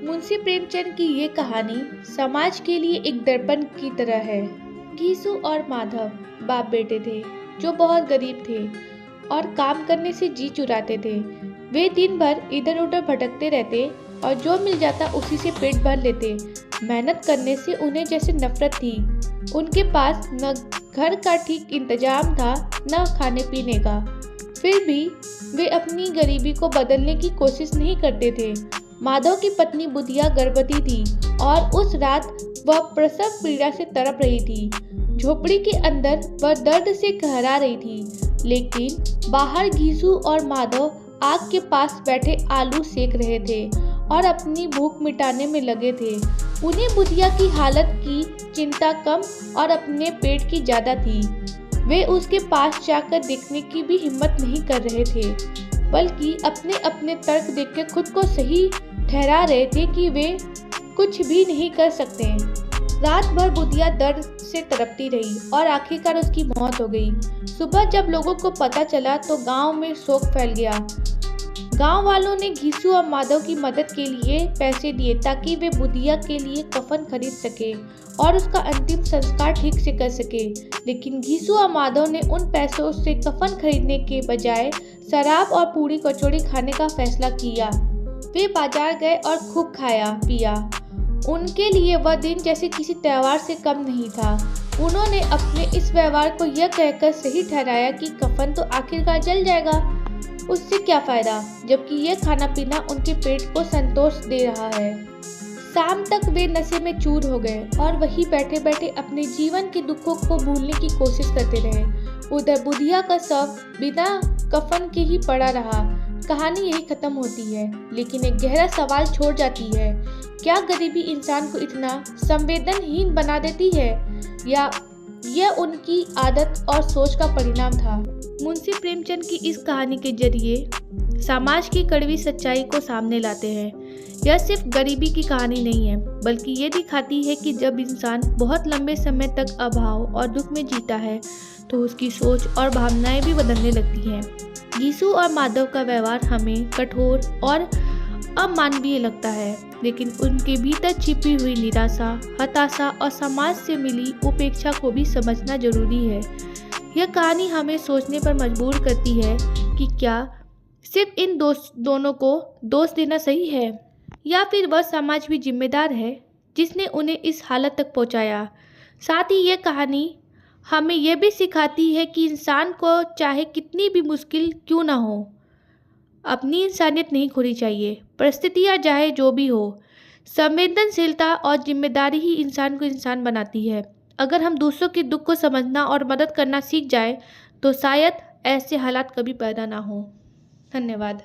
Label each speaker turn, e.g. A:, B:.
A: मुंशी प्रेमचंद की ये कहानी समाज के लिए एक दर्पण की तरह है। घीसू और माधव बाप बेटे थे जो बहुत गरीब थे और काम करने से जी चुराते थे। वे दिन भर इधर उधर भटकते रहते और जो मिल जाता उसी से पेट भर लेते। मेहनत करने से उन्हें जैसे नफरत थी। उनके पास न घर का ठीक इंतजाम था न खाने पीने का। फिर भी वे अपनी गरीबी को बदलने की कोशिश नहीं करते थे। माधव की पत्नी बुधिया गर्भवती थी और उस रात वह प्रसव पीड़ा से तड़प रही थी। झोपड़ी के अंदर वह दर्द से कहरा रही थी, लेकिन बाहर घीसू और माधव आग के पास बैठे आलू सेक रहे थे और अपनी भूख मिटाने में लगे थे। उन्हें बुधिया की हालत की चिंता कम और अपने पेट की ज्यादा थी। वे उसके पास जाकर देखने की भी हिम्मत नहीं कर रहे थे, बल्कि अपने अपने तर्क देकर खुद को सही ठहरा रहे थे कि वे कुछ भी नहीं कर सकते। रात भर बुधिया दर्द से तड़पती रही और आखिरकार उसकी मौत हो गई। सुबह जब लोगों को पता चला तो गांव में शोक फैल गया। गांव वालों ने घीसू और माधव की मदद के लिए पैसे दिए ताकि वे बुधिया के लिए कफन खरीद सके और उसका अंतिम संस्कार ठीक से कर सके। लेकिन घीसू और माधव ने उन पैसों से कफन खरीदने के बजाय शराब और पूरी कचौड़ी खाने का फैसला किया। वे बाजार गए और खूब खाया पिया। उनके लिए वह दिन जैसे किसी त्योहार से कम नहीं था। उन्होंने अपने इस व्यवहार को यह कहकर सही ठहराया कि कफन तो आखिरकार जल जाएगा, उससे क्या फायदा, जबकि यह खाना पीना उनके पेट को संतोष दे रहा है। शाम तक वे नशे में चूर हो गए और वहीं बैठे बैठे अपने जीवन के दुखों को भूलने की कोशिश करते रहे। उधर बुधिया का शव बिना कफन के ही पड़ा रहा। कहानी यही खत्म होती है, लेकिन एक गहरा सवाल छोड़ जाती है। क्या गरीबी इंसान को इतना संवेदनहीन बना देती है, या यह उनकी आदत और सोच का परिणाम था? मुंशी प्रेमचंद की इस कहानी के जरिए समाज की कड़वी सच्चाई को सामने लाते हैं। यह सिर्फ गरीबी की कहानी नहीं है, बल्कि ये दिखाती है कि जब इंसान बहुत लंबे समय तक अभाव और दुख में जीता है तो उसकी सोच और भावनाएं भी बदलने लगती हैं। घीसू और माधव का व्यवहार हमें कठोर और अमानवीय लगता है, लेकिन उनके भीतर छिपी हुई निराशा, हताशा और समाज से मिली उपेक्षा को भी समझना जरूरी है। यह कहानी हमें सोचने पर मजबूर करती है कि क्या सिर्फ इन दोनों को दोष देना सही है, या फिर वह समाज भी जिम्मेदार है जिसने उन्हें इस हालत तक पहुंचाया। साथ ही यह कहानी हमें यह भी सिखाती है कि इंसान को चाहे कितनी भी मुश्किल क्यों ना हो, अपनी इंसानियत नहीं खोनी चाहिए। परिस्थितियाँ चाहे जो भी हो, संवेदनशीलता और जिम्मेदारी ही इंसान को इंसान बनाती है। अगर हम दूसरों के दुख को समझना और मदद करना सीख जाए तो शायद ऐसे हालात कभी पैदा ना हो। धन्यवाद।